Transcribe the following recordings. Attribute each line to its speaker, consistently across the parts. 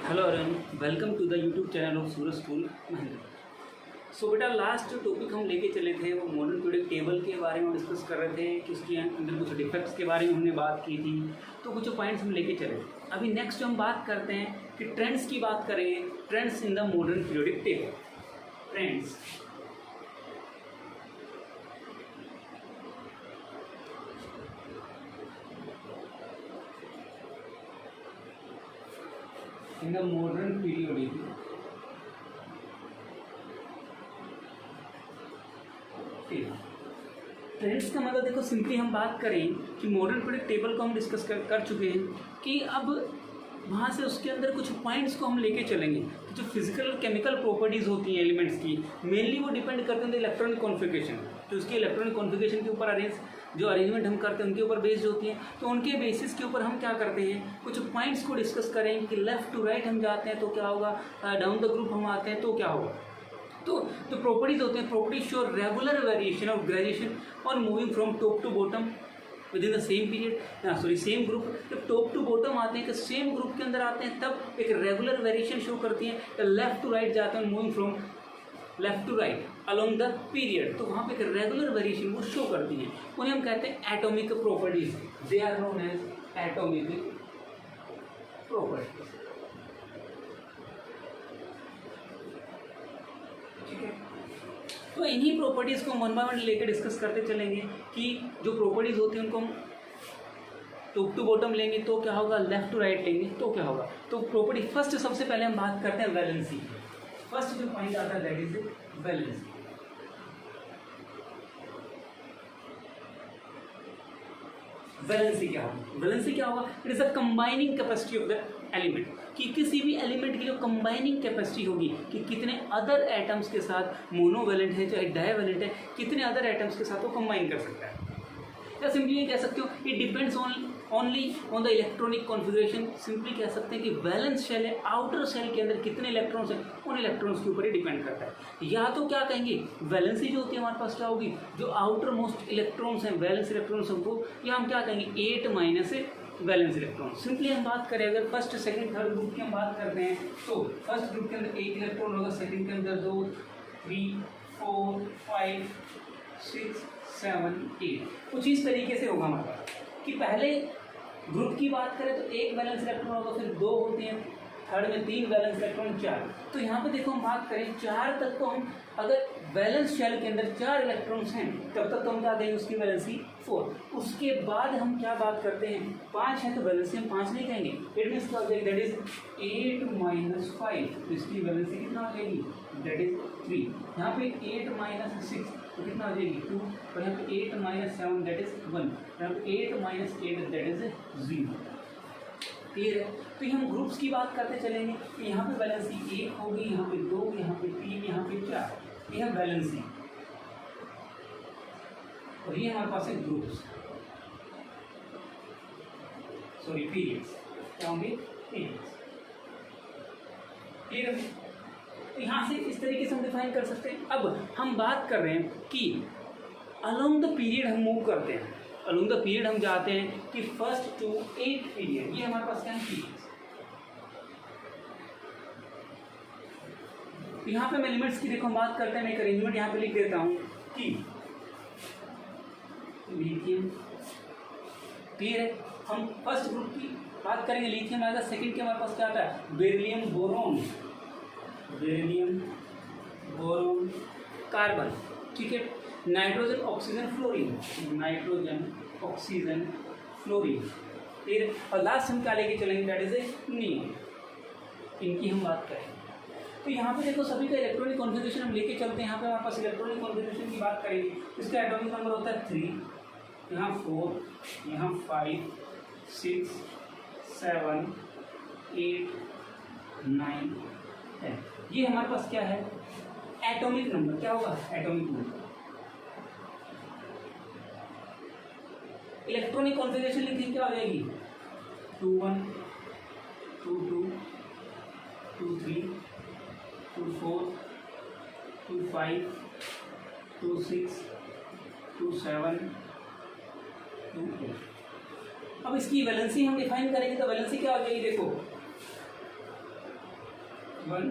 Speaker 1: Hello everyone, welcome to the YouTube channel of Suraj school Mahindra. So बेटा, last जो topic हम लेके चले थे वो मॉडर्न पीरियड टेबल के बारे में डिस्कस कर रहे थे कि उसके अंदर कुछ डिफेक्ट्स के बारे में हमने बात की थी, तो कुछ पॉइंट्स हम लेके चले। अभी नेक्स्ट हम बात करते हैं कि ट्रेंड्स की बात करेंगे। Trends in the modern periodic table. Trends in the modern periodic table। Trends का मतलब देखो, सिंपली हम बात करें कि मॉडर्न पीरियड टेबल को हम डिस्कस कर चुके हैं कि अब वहाँ से उसके अंदर कुछ पॉइंट्स को हम लेके चलेंगे। तो जो फिजिकल और केमिकल प्रॉपर्टीज़ होती हैं एलिमेंट्स की, मेनली वो डिपेंड करते हैं इलेक्ट्रॉनिक कॉन्फ़िगरेशन। तो उसके इलेक्ट्रॉनिक कॉन्फ़िगरेशन के ऊपर अरेंजमेंट हम करते हैं उनके ऊपर बेस्ड होती हैं। तो उनके बेसिस के ऊपर हम क्या करते हैं, कुछ पॉइंट्स को डिस्कस करेंगे कि लेफ़्ट टू राइट हम जाते हैं तो क्या होगा, डाउन द ग्रुप हम आते हैं तो क्या होगा। तो प्रॉपर्टीज़ होते हैं, properties show regular variation of graduation और moving from top to bottom within the same period, same group. जब टॉप टू बॉटम आते हैं कि सेम ग्रुप के अंदर आते हैं तब एक रेगुलर वेरिएशन शो करती हैं। लेफ्ट टू राइट जाते हैं, moving from left to right along the period, तो वहाँ पे एक रेगुलर वेरिएशन वो शो करती हैं। उन्हें हम कहते हैं atomic properties. They are known as atomic properties. ठीक है, तो इन्हीं प्रॉपर्टीज़ को हम वन बाय वन लेकर डिस्कस करते चलेंगे कि जो प्रॉपर्टीज़ होती हैं उनको हम टॉप टू बॉटम लेंगे तो क्या होगा, लेफ्ट टू राइट लेंगे तो क्या होगा। तो प्रॉपर्टी फर्स्ट सबसे पहले हम बात करते हैं वैलेंसी। फर्स्ट जो पॉइंट आता है दैट इज वैलेंसी। वैलेंसी क्या होगा? वैलेंसी क्या होगा? It is a combining capacity of the element, कि किसी भी एलिमेंट की जो कंबाइनिंग कैपेसिटी होगी कि कितने अदर एटम्स के साथ, मोनोवैलेंट है चाहे डाइवैलेंट है, कितने अदर एटम्स के साथ वो कंबाइन कर सकता है। या सिंपली ये कह सकते हो it depends only on the electronic configuration. Simply कह सकते हैं कि वैलेंस शेल है, आउटर शेल के अंदर कितने इलेक्ट्रॉन्स हैं, उन इलेक्ट्रॉन्स के ऊपर ही डिपेंड करता है। या तो क्या कहेंगे, वैलेंसी जो होती है हमारे पास क्या होगी, जो आउटर मोस्ट इलेक्ट्रॉन्स हैं, वैलेंस इलेक्ट्रॉन्स हैं वो, या हम क्या कहेंगे 8 माइनस वैलेंस इलेक्ट्रॉन। सिंपली हम बात करें अगर फर्स्ट सेकंड थर्ड ग्रुप की हम बात करते हैं तो फर्स्ट ग्रुप के अंदर 8 इलेक्ट्रॉन होगा, सेकंड के अंदर 2, 3, 4, 5, 6, 7, 8। कुछ इस तरीके से होगा हमारे पास कि पहले ग्रुप की बात करें तो 1 वैलेंस इलेक्ट्रॉन होगा, फिर 2 होते हैं, थर्ड में 3 वैलेंस इलेक्ट्रॉन, 4। तो यहाँ पे देखो हम बात करें 4 तक, तो हम अगर वैलेंस शेल के अंदर 4 इलेक्ट्रॉन्स हैं तब तक तो हम क्या देंगे, उसकी वैलेंसी 4। उसके बाद हम क्या बात करते हैं, 5 है तो वैलेंसी हम 5 नहीं कहेंगे। इट मीन्स क्या हो जाएगी, दैट इज 8 माइनस 5, इसकी वैलेंसी कितना हो जाएगी, दैट इज 3। यहाँ पे 8 माइनस 6 तो कितना हो जाएगी 2, और यहाँ पे 8 माइनस 7 दैट इज 1, यहाँ पे 8 माइनस 8 दैट इज 0। क्लियर है? तो हम ग्रुप्स की बात करते चलेंगे। तो यहाँ पे वैलेंसी 1 होगी, यहाँ पे 2, यहाँ पे 3, यहाँ पे 4, ये है वैलेंसी। और ये हमारे पास है ग्रुप्स, सॉरी पीरियड्स। क्या होंगे, पीरियड्स। क्लियर है? तो यहाँ से इस तरीके से हम डिफाइन कर सकते हैं। अब हम बात कर रहे हैं कि अलोंग द पीरियड हम मूव करते हैं, अलोंग द पीरियड हम जाते हैं कि फर्स्ट टू 8 पीरियड, ये हमारे पास क्या है, पीरियड्स। यहाँ पे मैं एलिमेंट्स की देखो हम बात करते हैं, मैं एक अरेंजमेंट यहाँ पे लिख देता हूँ कि लिथियम। क्लियर है? हम फर्स्ट ग्रुप की बात करेंगे, लिथियम आएगा। सेकंड के हमारे पास क्या आता है, beryllium boron, beryllium boron carbon. ठीक है, nitrogen oxygen fluorine, nitrogen oxygen fluorine. फिर और लास्ट हम क्या लेके चलेंगे, दैट इज ए नियॉन। इनकी हम बात करें तो यहाँ पे देखो सभी का इलेक्ट्रॉनिक कॉन्फ़िगरेशन हम लेके चलते हैं। यहाँ पे हमारे पास इलेक्ट्रॉनिक कॉन्फ़िगरेशन की बात करेंगे, इसका एटॉमिक नंबर होता है 3, यहाँ 4, यहाँ 5, 6, 7, 8, 9, 10। ये हमारे पास क्या है, एटॉमिक नंबर। क्या होगा, एटॉमिक नंबर। इलेक्ट्रॉनिक कॉन्फ़िगरेशन लिखिए क्या हो जाएगी, 2 1, 2 2, 2 3, 2 4, 2 5, 2 6, 2 7, 2 8। अब इसकी वैलेंसी हम डिफाइन करेंगे तो वैलेंसी क्या हो जाएगी, देखो 1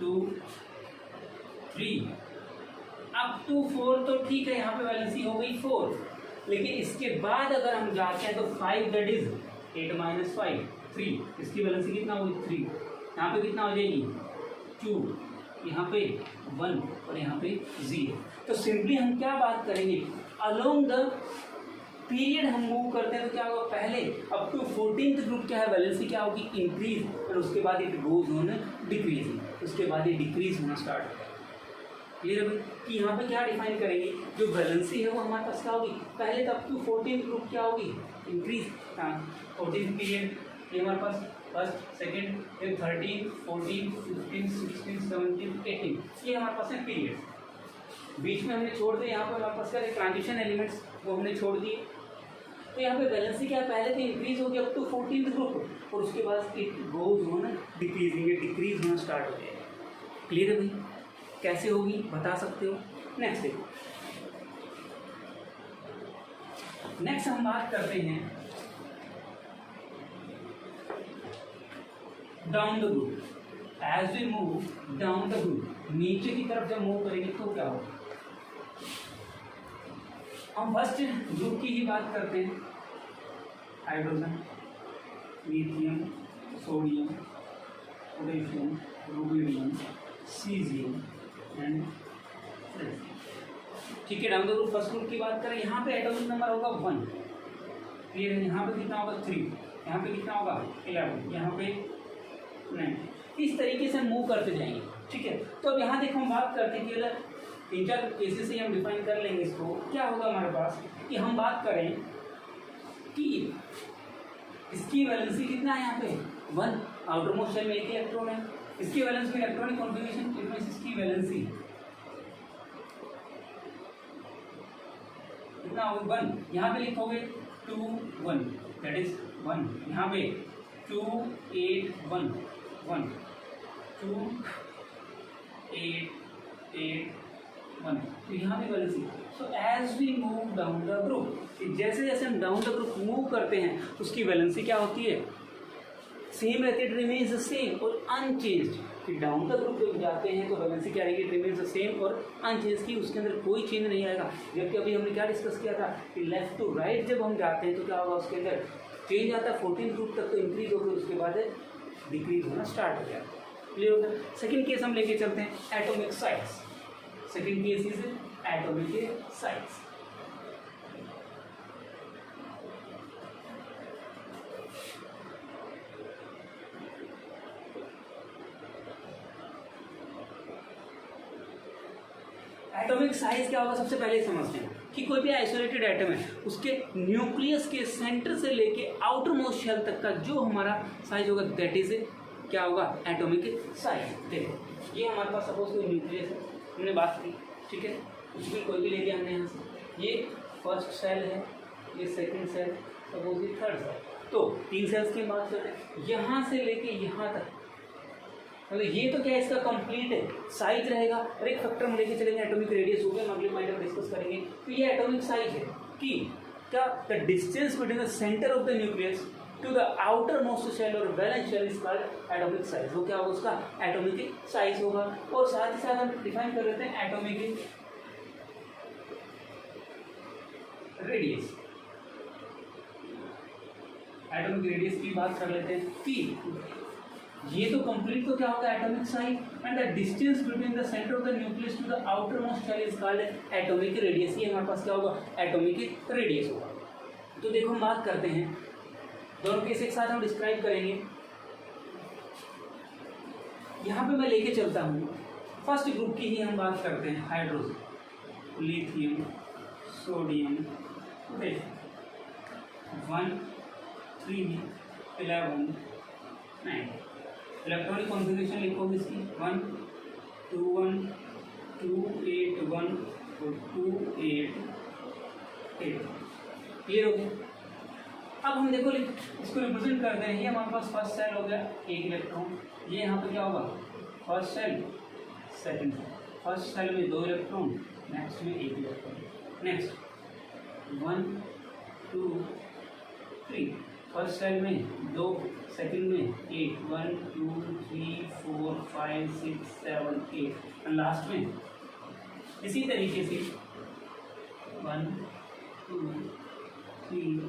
Speaker 1: 2 3 अप टू 4 तो ठीक है, यहाँ पे वैलेंसी हो गई 4, लेकिन इसके बाद अगर हम जाते हैं तो 5 दैट इज 8 माइनस 5 3, इसकी वैलेंसी कितना होगी 3, यहाँ पे कितना हो जाएगी 2, यहाँ पे 1 और यहाँ पे 0। तो सिंपली हम क्या बात करेंगे, अलोंग द पीरियड हम मूव करते हैं तो क्या होगा, पहले अप टू 14th ग्रुप क्या है, वैलेंसी क्या होगी इंक्रीज, और उसके बाद इट गोज ऑन डिक्रीजिंग, उसके बाद ये डिक्रीज होना स्टार्ट होगा। क्लियर है भाई कि यहाँ पे क्या डिफाइन करेंगे, जो वैलेंसी है वो हमारे पास क्या होगी, पहले तो अप टू 14th ग्रुप क्या होगी इंक्रीज, 14th पीरियड ये हमारे पास फर्स्ट सेकेंड फिर 13 14 15 16 17 18 ये हमारे पास है पीरियड, बीच में हमने छोड़ दिए, यहाँ पे हमारे पास क्या है ट्रांजिशन एलिमेंट्स वो हमने छोड़ दिए। तो यहाँ पे वैलेंसी क्या है, पहले तो इंक्रीज हो गया अप टू 14th ग्रुप और उसके बाद it goes on decreasing, decrease होना स्टार्ट हो जाएगा। क्लियर है भाई, कैसे होगी बता सकते हो। नेक्स्ट देखो, नेक्स्ट हम बात करते हैं down the group. As we move down the group, नीचे की तरफ जब मूव करेंगे तो क्या होगा, हम फर्स्ट ग्रुप की ही बात करते हैं, hydrogen, lithium, sodium, potassium, rubidium, caesium and ठीक है। Down the group first group की बात करें, यहाँ पे एटॉमिक नंबर होगा 1, क्लियर है, यहाँ पे कितना होगा 3, यहाँ पे कितना होगा 11, यहाँ पे 9, इस तरीके से मूव करते जाएंगे। ठीक है, तो अब यहाँ देखो हम बात करते हैं कि अगर 3-4 केसेस से हम डिफाइन कर लेंगे इसको, क्या होगा हमारे पास कि हम बात करें कि इसकी वैलेंसी कितना है, यहाँ पे 1, आउटर मोस्ट शेल में एक इलेक्ट्रॉन है, इसकी वैलेंस में इलेक्ट्रॉनिक कॉन्फ़िगरेशन इट मींस इसकी वैलेंसी कितना होगा 1, यहाँ पे लिखोगे 2 1 दैट इज 1, यहाँ पे 2 8 1 1 2 8 8 1, तो यहाँ पे valency. So as we move down the group, जैसे जैसे हम डाउन द ग्रुप मूव करते हैं उसकी वैलेंसी क्या होती है, सेम रहती है, इट रिमेन्स द सेम और अनचेंज्ड। फिर डाउन द ग्रुप जब जाते हैं तो वैलेंसी क्या रहेगी, इट रिमेन्स द सेम और अनचेंज की, उसके अंदर कोई चेंज नहीं आएगा। जबकि अभी हमने क्या डिस्कस किया था कि लेफ्ट टू राइट जब हम जाते हैं तो क्या होगा, उसके अंदर चेंज आता है, 14th ग्रुप तक तो इंक्रीज होकर उसके बाद डिक्रीज होना स्टार्ट हो जाता है। क्लियर होगा। सेकेंड केस हम लेके चलते हैं atomic size. Second case is atomic size. Atomic size क्या होगा, सबसे पहले समझते हैं कि कोई भी आइसोलेटेड एटम है उसके न्यूक्लियस के सेंटर से लेके आउटर मोस्ट शेल तक का जो हमारा साइज होगा दैट इज क्या होगा, एटॉमिक साइज। देखो ये हमारे पास सपोज कोई न्यूक्लियस है, हमने बात की, ठीक है, उसमें कोई भी ले लिया हमने यहाँ से, ये फर्स्ट सेल है, ये सेकंड सेल, सपोज ये थर्ड सेल, तो 3 सेल्स की बात करते हैं, यहाँ से लेके यहाँ तक, मतलब ये तो क्या इसका कंप्लीट है साइज रहेगा। और एक फैक्टर हम लेके चलेंगे एटॉमिक रेडियस, हो गया, हम अगले पॉइंट में डिस्कस करेंगे। तो ये एटॉमिक साइज है कि क्या the distance between the centre of the nucleus to the outermost shell और valence shell is called atomic size. वो क्या होगा, उसका एटॉमिक साइज होगा। और साथ ही साथ हम डिफाइन कर लेते हैं एटॉमिक रेडियस। एटॉमिक रेडियस की बात कर लेते हैं कि ये तो कंप्लीट तो क्या होगा atomic size, and the distance between the centre of the nucleus to the outermost shell is called atomic radius. ये हमारे पास क्या होगा, एटॉमिक रेडियस होगा। तो देखो हम बात करते हैं, दोनों केस एक साथ हम डिस्क्राइब करेंगे। यहाँ पे मैं लेके चलता हूँ फर्स्ट ग्रुप की ही हम बात करते हैं, hydrogen, lithium, sodium, potassium, 1 3 11 9। Electronic configuration लिखोगे इसकी 1 2 1 2 8 1 और 2 8 8। क्लियर हो गया। अब हम देखो इसको रिप्रेजेंट करते हैं, ये हमारे पास फर्स्ट सेल हो गया, एक इलेक्ट्रॉन, ये यहाँ पे क्या होगा first shell, second shell, first shell में 2 इलेक्ट्रॉन, नेक्स्ट में 1 इलेक्ट्रॉन, नेक्स्ट 1 2 3 फर्स्ट सेल में 2, सेकंड में 8, 1 2 3 4 5 6 7 8 और लास्ट में इसी तरीके से 1 2 3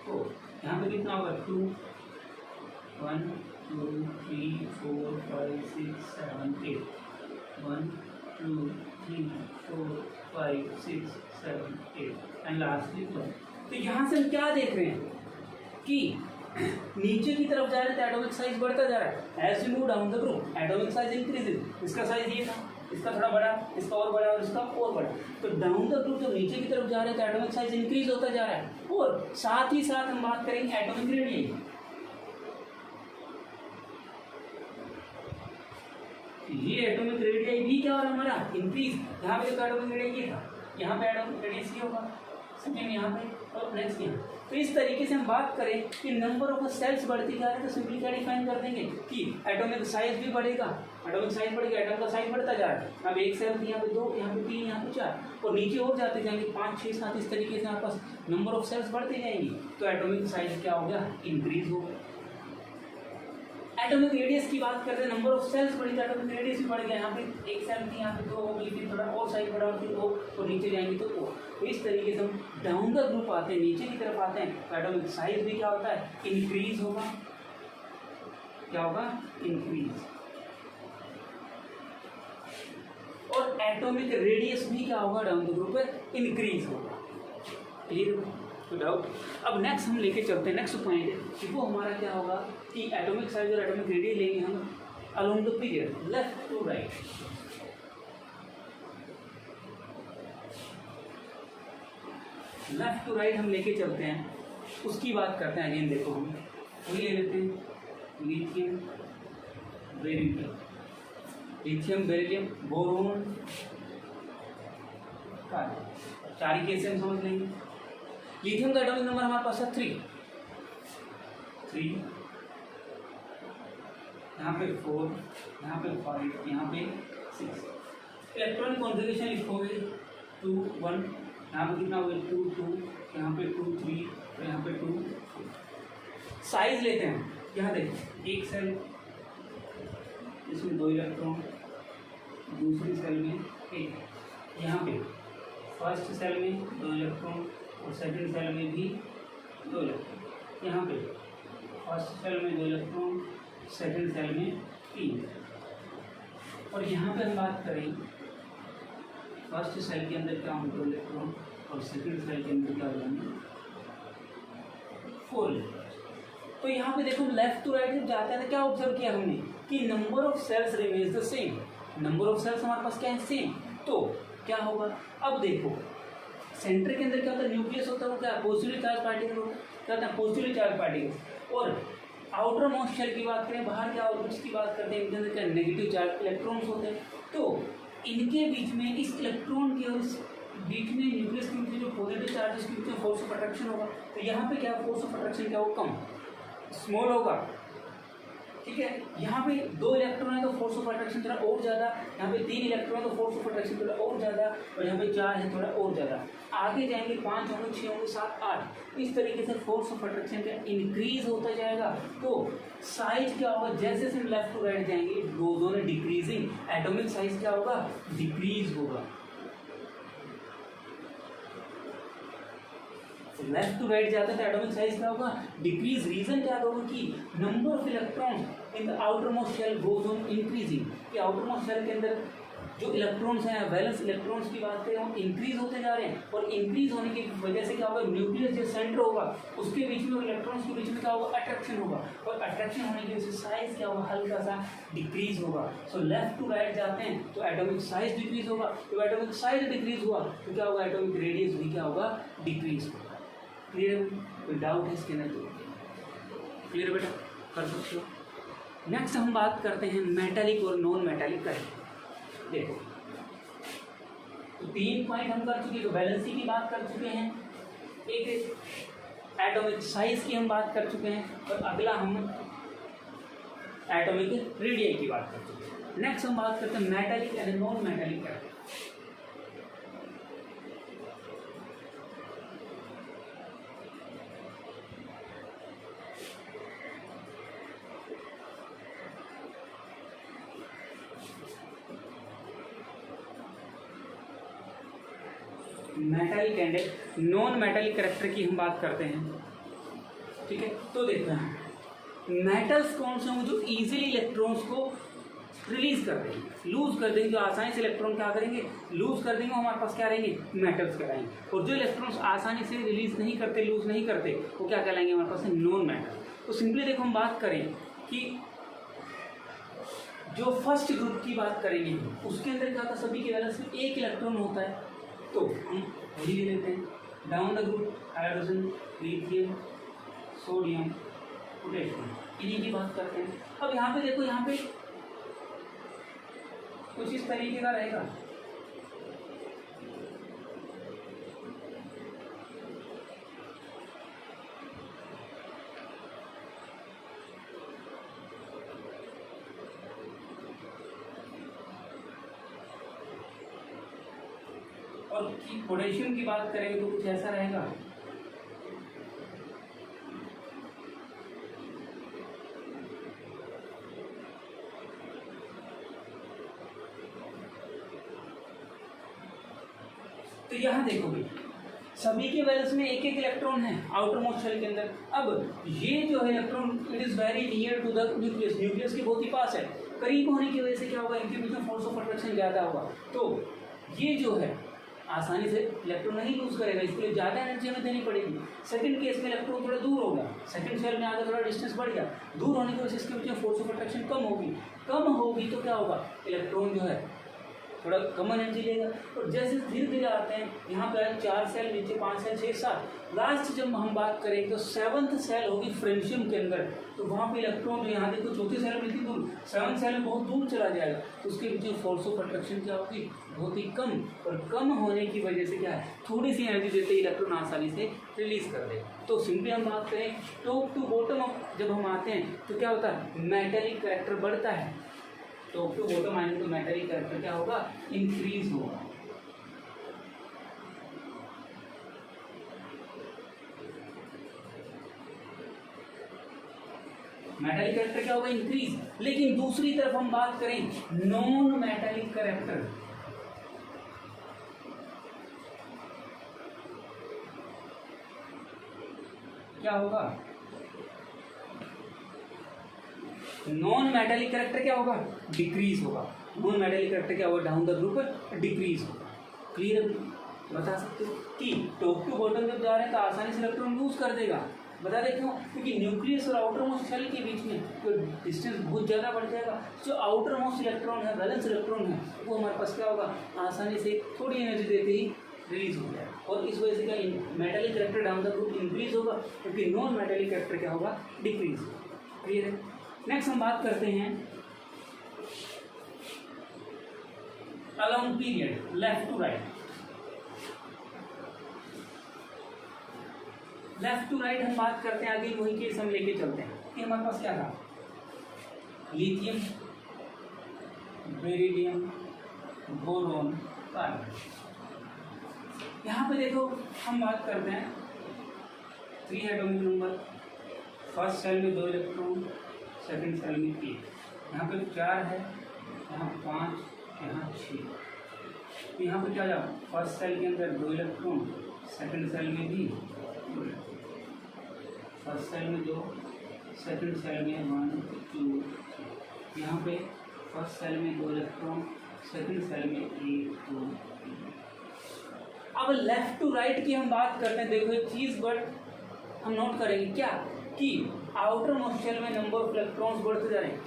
Speaker 1: 4। यहाँ पे कितना होगा 2 1 2 3 4 5 6 7 8 1 2 3 4 5 6 7 8 एंड लास्टली 1। तो यहाँ से हम क्या देख रहे हैं कि नीचे की तरफ जा रहे हैं तो एटॉमिक साइज बढ़ता जा रहा है। As you move down the group atomic size increases. इसका साइज ये था, इसका थोड़ा बड़ा, इसका और बड़ा और इसका और बड़ा। तो डाउन द ग्रुप जब नीचे की तरफ जा रहे हैं तो एटॉमिक साइज इंक्रीज होता जा रहा है। और साथ ही साथ हम बात करेंगे एटॉमिक रेडियस। ये एटॉमिक रेडियस भी क्या हो रहा है हमारा इंक्रीज। यहाँ पे तो एटॉमिक रेडियस ये था, यहाँ पे एटॉमिक रेडियस ये होगा, सेकेंड यहाँ पे और नेक्स्ट यहाँ। तो इस तरीके से हम बात करें कि नंबर ऑफ सेल्स बढ़ती जा रहे हैं तो सिंपली क्या डिफाइन कर देंगे कि एटॉमिक साइज भी बढ़ेगा। एटॉमिक साइज बढ़ेगा, एटॉम का साइज बढ़ता जा रहा है। अब एक सेल यहाँ पे 2, यहाँ पे 3, यहाँ पे 4 और नीचे और जाते जाएंगे 5 6 7। इस तरीके से हमारे पास नंबर ऑफ सेल्स बढ़ती जाएंगी तो एटॉमिक साइज क्या हो गया इंक्रीज हो गया। एटॉमिक रेडियस की बात करते हैं, नंबर ऑफ सेल्स बढ़ी तो एटॉमिक रेडियस भी बढ़ गया। यहाँ पे एक सेल थी, यहाँ पे 2 हो गई, फिर थोड़ा और साइज बढ़ा और फिर और नीचे जाएंगे तो O। तो इस तरीके से हम डाउन द ग्रुप आते हैं, नीचे की तरफ आते हैं तो एटॉमिक साइज भी क्या होता है इंक्रीज होगा। क्या होगा इंक्रीज। और एटॉमिक रेडियस भी क्या होगा डाउन द ग्रुप पे इंक्रीज होगा। क्लियर तो डाउट। अब नेक्स्ट हम लेके चलते हैं, नेक्स्ट पॉइंट है कि वो हमारा क्या होगा कि एटॉमिक साइज और एटॉमिक रेडियस लेंगे हम along the period left to right. Left to right हम लेके चलते हैं, उसकी बात करते हैं। अगेन देखो हम वही ले लेते हैं lithium beryllium, lithium beryllium boron carbon. 4 ही केस हम समझ लेंगे। लिथियम का एटॉमिक नंबर हमारे पास है 3, यहाँ पे 4, यहाँ पे 5, यहाँ पे 6। इलेक्ट्रॉन कॉन्फ़िगरेशन लिखोगे 2 1, यहाँ पे कितना हो गया 2 2, यहाँ पे 2 3, यहाँ पे 2 4। साइज लेते हैं, यहाँ देखिए एक सेल इसमें 2 इलेक्ट्रॉन, दूसरी सेल में 1, यहाँ पे फर्स्ट सेल में 2 इलेक्ट्रॉन और सेकंड सेल में भी 2 इलेक्ट्रॉन। यहाँ पे फर्स्ट सेल में 2 इलेक्ट्रॉन, सेकंड सेल में 3। और यहाँ पे हम बात करें फर्स्ट सेल के अंदर क्या होंगे 2 इलेक्ट्रॉन और सेकंड सेल के अंदर क्या हो जाएंगे 4 इलेक्ट्रॉन। तो यहाँ पे देखो लेफ्ट टू राइट जब जाते हैं तो क्या ऑब्जर्व किया हमने कि number of shells remains the same. Number of shells हमारे पास क्या है सेम। तो क्या होगा अब देखो सेंटर के अंदर क्या होता है न्यूक्लियस होता है, वो क्या पॉजिटिवली चार्ज पार्टिकल होता है, क्या होता है पॉजिटिवली चार्ज पार्टिकल। और आउटर मोस्ट शेल की बात करें, बाहर क्या ऑर्बिट्स की बात करते हैं, इनके अंदर क्या नेगेटिव चार्ज इलेक्ट्रॉन्स होते हैं। तो इनके बीच में इस इलेक्ट्रॉन के और इस बीच में न्यूक्लियस के बीच जो पॉजिटिव चार्जेस के बीच में फोर्स ऑफ अट्रैक्शन होगा। तो यहाँ पे क्या फोर्स ऑफ अट्रैक्शन क्या होगा कम स्मॉल होगा। ठीक है, यहाँ पे 2 इलेक्ट्रॉन है तो फोर्स ऑफ अट्रैक्शन थोड़ा और ज़्यादा, यहाँ पे 3 इलेक्ट्रॉन है तो फोर्स ऑफ अट्रैक्शन थोड़ा और ज़्यादा, और यहाँ पे 4 है थोड़ा और ज़्यादा। आगे जाएंगे 5 होंगे 6 होंगे 7 8। इस तरीके से फोर्स ऑफ अट्रैक्शन का इंक्रीज होता जाएगा। तो साइज क्या होगा जैसे जैसे लेफ्ट टू राइट जाएंगे it goes on decreasing. Atomic size क्या होगा डिक्रीज होगा। लेफ्ट टू राइट जाते हैं तो एटॉमिक साइज क्या होगा डिक्रीज। रीजन क्या होगा कि number of electrons in the outermost shell goes on increasing. कि आउटर मोस्ट शेल के अंदर जो इलेक्ट्रॉन्स हैं वैलेंस इलेक्ट्रॉन्स की बात करें वो इंक्रीज होते जा रहे हैं। और इंक्रीज होने की वजह से क्या होगा न्यूक्लियस जो सेंटर होगा उसके बीच में और इलेक्ट्रॉन्स के बीच में क्या होगा अट्रैक्शन होगा। और अट्रैक्शन होने की वजह से साइज क्या होगा हल्का सा डिक्रीज होगा। सो लेफ्ट टू राइट जाते हैं तो एटॉमिक साइज डिक्रीज होगा। तो एटॉमिक साइज डिक्रीज हुआ तो क्या होगा एटॉमिक रेडियस भी क्या होगा डिक्रीज होगा। क्लियर, कोई डाउट है इसके अंदर तो क्लियर बेटा कर सकते हो। नेक्स्ट हम बात करते हैं मेटालिक और नॉन मेटालिक का। देखो तो 3 पॉइंट हम कर चुके हैं, तो वैलेंसी की बात कर चुके हैं, एक एटॉमिक साइज की हम बात कर चुके हैं, और अगला हम एटॉमिक रेडियस की बात कर चुके हैं। नेक्स्ट हम बात करते हैं मेटालिक एंड नॉन मेटालिक का। Metallic and non metallic character की हम बात करते हैं, ठीक है। तो देखते हैं मेटल्स कौन से होंगे जो इजीली इलेक्ट्रॉन्स को रिलीज कर देंगे, लूज कर देंगे, जो आसानी से इलेक्ट्रॉन क्या करेंगे, लूज कर देंगे, हमारे पास क्या रहेंगे, मेटल्स कहलाएंगे। और जो इलेक्ट्रॉन्स आसानी से रिलीज नहीं करते, लूज नहीं करते, वो क्या कहलाएंगे, हमारे पास नॉन मेटल। तो सिंपली देखो हम बात करें कि जो फर्स्ट ग्रुप की बात करेंगे उसके अंदर क्या था, सभी के वैलेंस में एक इलेक्ट्रॉन होता है। तो हम वही ले लेते हैं, down the group hydrogen, lithium, sodium, potassium, इन्हीं की बात करते हैं। अब यहाँ पे देखो, यहाँ पे कुछ इस तरीके का रहेगा, और पोटेशियम की बात करेंगे तो कुछ ऐसा रहेगा। तो यहाँ देखो भाई, सभी के वैलेंस में एक एक इलेक्ट्रॉन है आउटर मोस्ट शेल के अंदर। अब ये जो है electron, it is very near to the nucleus, nucleus के बहुत ही पास है। करीब होने की वजह से क्या होगा, इनके बीच में फोर्स ऑफ अट्रैक्शन ज़्यादा होगा। तो ये जो है आसानी से इलेक्ट्रॉन नहीं लूज करेगा, इसके लिए ज़्यादा एनर्जी हमें देनी पड़ेगी। सेकंड केस में इलेक्ट्रॉन थोड़ा दूर होगा, सेकंड शेल में आगे थोड़ा डिस्टेंस बढ़ गया, दूर होने की वजह से इसके बीच में फोर्स ऑफ अट्रैक्शन कम होगी तो क्या होगा, इलेक्ट्रॉन जो है थोड़ा कम एनर्जी लेगा। और जैसे धीरे धीरे आते हैं, यहाँ पे 4 सेल, नीचे 5 सेल, 6, 7, लास्ट जब हम बात करें तो 7th सेल होगी फ्रेंशियम के अंदर। तो वहाँ पे इलेक्ट्रॉन जो यहाँ देखो चौथी सेल में दूर, 7th सेल में बहुत दूर चला जाएगा, तो उसके बीच में फोर्स ऑफ अट्रैक्शन क्या होगी, बहुत ही कम। और कम होने की वजह से क्या है, थोड़ी सी एनर्जी देते ही इलेक्ट्रॉन आसानी से रिलीज कर दे। तो सिंपली हम बात करें टॉप टू बॉटम अप जब हम आते हैं तो क्या होता है, मेटालिक कैरेक्टर बढ़ता है। टॉप टू बॉटम आने तो मेटालिक कैरेक्टर क्या होगा, इंक्रीज होगा। मेटालिक कैरेक्टर क्या होगा, इंक्रीज। लेकिन दूसरी तरफ हम बात करें नॉन मेटालिक कैरेक्टर, क्या होगा, नॉन मेटालिक कैरेक्टर क्या होगा, डिक्रीज होगा। नॉन मेटालिक कैरेक्टर क्या होगा, डाउन द ग्रुप डिक्रीज होगा। क्लियर बता सकते हो कि टॉप टू बॉटम जब जा रहे हैं तो आसानी से इलेक्ट्रॉन लूज कर देगा। बता दें क्यों, क्योंकि न्यूक्लियस और आउटर मोस्ट शेल के बीच में तो डिस्टेंस बहुत ज़्यादा बढ़ जाएगा। जो आउटर मोस्ट इलेक्ट्रॉन है, बैलेंस इलेक्ट्रॉन है, वो हमारे पास क्या होगा, आसानी से थोड़ी एनर्जी देते ही रिलीज हो जाएगा। और इस वजह से क्या, metallic character down the group increase होगा, क्योंकि नॉन मेटालिक कैरेक्टर क्या होगा, डिक्रीज होगा। क्लियर है। नेक्स्ट हम बात करते हैं along period, left to right. Left to right हम बात करते हैं, आगे वही केस हम लेके चलते हैं कि हमारे पास क्या था, लिथियम, बेरिलियम, बोरोन, कार्बन। यहाँ पे देखो हम बात करते हैं 3 एटॉमिक नंबर, फर्स्ट सेल में 2 इलेक्ट्रॉन, सेकंड सेल में 3, यहाँ पे 4 है, यहाँ 5, यहाँ 6। यहाँ पे क्या जाओ, फर्स्ट सेल के अंदर 2 इलेक्ट्रॉन, सेकंड सेल में भी 2, फर्स्ट सेल में 2, सेकंड सेल में 1, 2, यहाँ पे फर्स्ट सेल में 2 इलेक्ट्रॉन, सेकंड सेल में 1, 2। अब लेफ्ट टू राइट की हम बात करते हैं। देखो एक चीज़ बट हम नोट करेंगे क्या, कि आउटर मोस्ट शेल में नंबर ऑफ इलेक्ट्रॉन्स बढ़ते जा रहे हैं।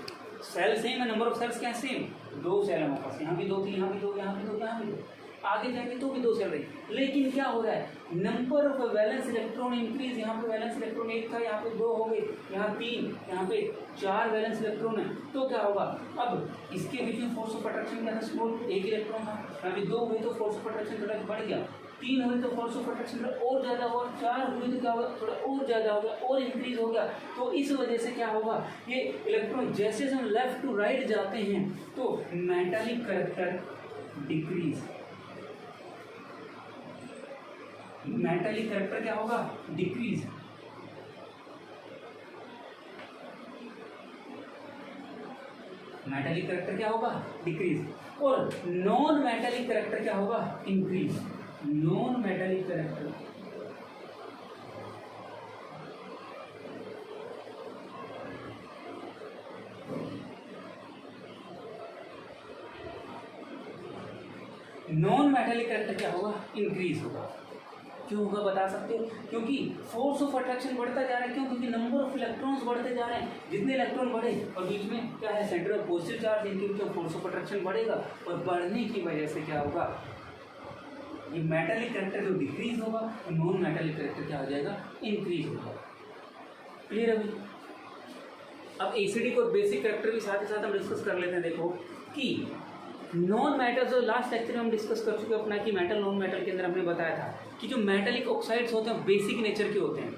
Speaker 1: सेल सेम है, नंबर ऑफ सेल्स क्या सेम, 2 सेल है हमारे पास, यहाँ भी 2 थी, यहाँ भी 2, यहाँ भी 2, यहाँ भी 2, आगे जाएंगे तो भी 2 सेल रही। लेकिन क्या हो रहा है, number of valence electron increase. यहाँ पे वैलेंस इलेक्ट्रॉन 1 था, यहाँ पे 2 हो गए, यहाँ 3, यहाँ पे 4 वैलेंस इलेक्ट्रॉन है। तो क्या होगा, अब इसके बीच में फोर्स ऑफ अट्रैक्शन क्या था, स्मॉल, 1 इलेक्ट्रॉन था, यहाँ पे 2 हुए तो फोर्स ऑफ अट्रैक्शन थोड़ा बढ़ गया, 3 हुए तो फोर्स ऑफ अट्रैक्शन और ज़्यादा हुआ, 4 हुए तो क्या होगा, थोड़ा और ज़्यादा हो गया, और इंक्रीज हो गया। तो इस वजह से क्या होगा, ये इलेक्ट्रॉन जैसे हम लेफ्ट टू राइट जाते हैं तो metallic character decrease, metallic character क्या होगा, डिक्रीज। मेटालिक कैरेक्टर क्या होगा, डिक्रीज। और नॉन मेटालिक कैरेक्टर क्या होगा, increase. Non metallic character, non metallic character क्या होगा, इंक्रीज होगा। क्यों होगा बता सकते हो? क्योंकि फोर्स ऑफ अट्रैक्शन बढ़ता जा रहा है। क्यों? क्योंकि नंबर ऑफ इलेक्ट्रॉन्स बढ़ते जा रहे हैं। जितने इलेक्ट्रॉन बढ़े और बीच में क्या है, सेंटर ऑफ पॉजिटिव चार्ज, इनके बीच फोर्स ऑफ अट्रैक्शन बढ़ेगा और बढ़ने की वजह से क्या होगा, ये मेटालिक कैरेक्टर जो डिक्रीज होगा और नॉन मेटालिक कैरेक्टर क्या हो जाएगा, इंक्रीज होगा। क्लियर है भाई? अब एसिडिक और बेसिक कैरेक्टर भी साथ ही साथ हम डिस्कस कर लेते हैं। देखो कि नॉन मेटल, जो लास्ट लेक्चर में हम डिस्कस कर चुके हैं अपना कि मेटल नॉन मेटल के अंदर हमने बताया था कि जो मेटेलिक ऑक्साइड्स होते हैं बेसिक नेचर के होते हैं।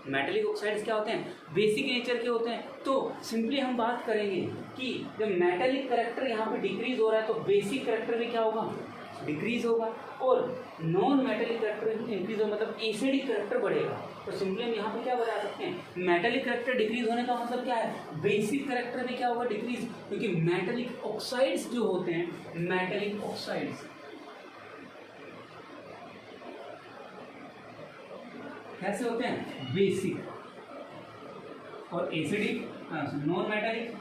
Speaker 1: मेटेलिक ऑक्साइड्स क्या होते हैं, बेसिक नेचर के होते हैं। तो सिंपली हम बात करेंगे कि जब मेटेलिक कैरेक्टर यहाँ पे डिक्रीज हो रहा है तो बेसिक कैरेक्टर भी क्या होगा, डिक्रीज होगा। और नॉन मेटेलिक कैरेक्टर इंक्रीज हो मतलब एसिडिक कैरेक्टर बढ़ेगा। तो सिंपली हम यहाँ पे क्या बता सकते हैं, मेटेलिक कैरेक्टर डिक्रीज होने का मतलब क्या है, बेसिक कैरेक्टर भी क्या होगा, डिक्रीज। क्योंकि मेटेलिक ऑक्साइड्स जो होते हैं, मेटेलिक ऑक्साइड्स कैसे होते हैं, बेसिक, और एसिडिक नॉन मेटेलिक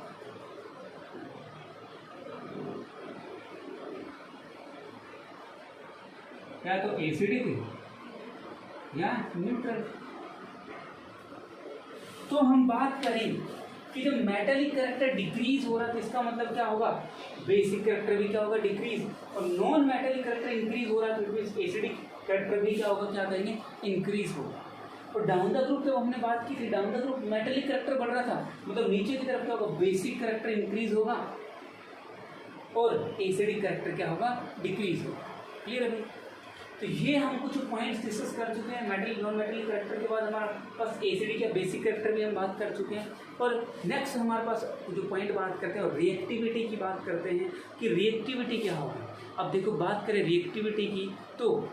Speaker 1: या तो एसिडिक या न्यूट्रल। तो हम बात करें कि जब मेटेलिक कैरेक्टर डिक्रीज हो रहा है तो इसका मतलब क्या होगा, बेसिक कैरेक्टर भी क्या होगा, डिक्रीज। और नॉन मेटेलिक कैरेक्टर इंक्रीज हो रहा है तो एसिडिक कैरेक्टर भी क्या होगा, क्या कहेंगे, इंक्रीज होगा। और डाउन द ग्रुप जब हमने बात की थी, down the group metallic character बढ़ रहा था, मतलब नीचे की तरफ क्या होगा, बेसिक कैरेक्टर इंक्रीज होगा और एसिडिक कैरेक्टर क्या होगा, डिक्रीज होगा। क्लियर है भाई? तो ये हम कुछ पॉइंट्स डिस्कस कर चुके हैं मेटल नॉन मेटल कैरेक्टर के बाद हमारे पास एसिडिक या बेसिक कैरेक्टर भी हम बात कर चुके हैं। और नेक्स्ट हमारे पास जो पॉइंट बात करते हैं और रिएक्टिविटी की बात करते हैं कि रिएक्टिविटी क्या होगा। अब देखो बात करें रिएक्टिविटी की, तो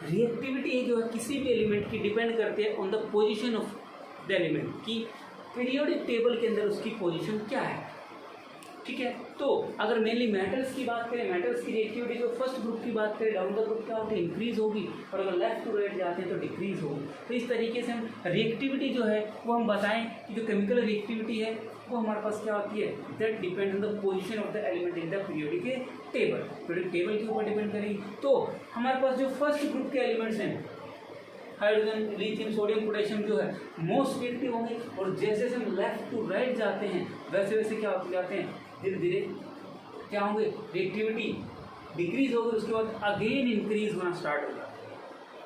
Speaker 1: रिएक्टिविटी जो है किसी भी एलिमेंट की डिपेंड करती है on the position of the element, की पीरियोडिक टेबल के अंदर उसकी पोजिशन क्या है। ठीक है, तो अगर मेनली मेटल्स की बात करें, मेटल्स की रिएक्टिविटी जो फर्स्ट ग्रुप की बात करें, डाउन द ग्रुप क्या होती है, इंक्रीज होगी, और अगर लेफ्ट टू राइट जाते हैं तो डिक्रीज होगी। तो इस तरीके से हम रिएक्टिविटी जो है वो हम बताएं कि जो केमिकल रिएक्टिविटी है वो हमारे पास क्या होती है, that depend on the position of the element in the periodic table. Periodic table के ऊपर डिपेंड करेगी। तो हमारे पास जो फर्स्ट ग्रुप के एलिमेंट्स हैं, हाइड्रोजन, लिथियम, सोडियम, पोटेशियम जो है मोस्ट रिएक्टिव होंगे, और जैसे जैसे हम लेफ्ट टू राइट जाते हैं वैसे वैसे क्या होते जाते हैं, धीरे धीरे क्या होंगे, रिएक्टिविटी डिक्रीज होगी, उसके बाद अगेन इंक्रीज होना स्टार्ट होगा।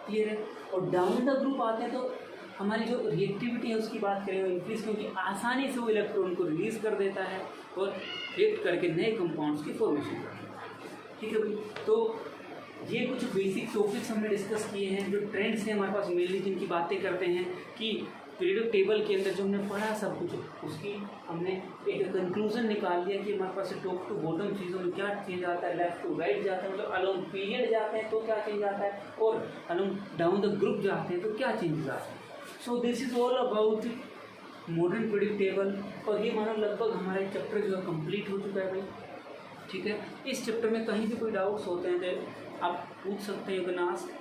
Speaker 1: क्लियर है? और डाउन द ग्रुप आते हैं तो हमारी जो रिएक्टिविटी है उसकी बात करें वो इंक्रीज, क्योंकि आसानी से वो इलेक्ट्रॉन को रिलीज कर देता है और रिएक्ट करके नए कंपाउंड्स की फॉर्मेशन करता है। ठीक है भाई? तो ये कुछ बेसिक टॉपिक्स हमने डिस्कस किए हैं, जो ट्रेंड्स हैं हमारे पास मेनली जिनकी बातें करते हैं कि पीरियोडिक टेबल के अंदर जो हमने पढ़ा सब कुछ, उसकी हमने एक कंक्लूजन निकाल लिया कि हमारे पास टॉप टू बॉटम चीज़ों में क्या चेंज आता है, लेफ्ट टू राइट जाते हैं मतलब अलोंग पीरियड जाते हैं तो क्या चेंज आता है, और अलोंग डाउन द ग्रुप जाते हैं तो क्या चेंजेस आते हैं। So this is all about modern periodic table. और ये मानो लगभग हमारा चैप्टर जो है कंप्लीट हो चुका है भाई। ठीक है, इस चैप्टर में कहीं भी कोई डाउट्स होते हैं तो आप पूछ सकते हैं, यू कैन आस्क।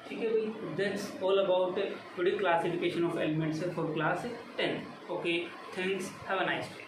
Speaker 1: ठीक है भाई, that's all about periodic classification of elements for class 10। Okay, thanks, have a nice day.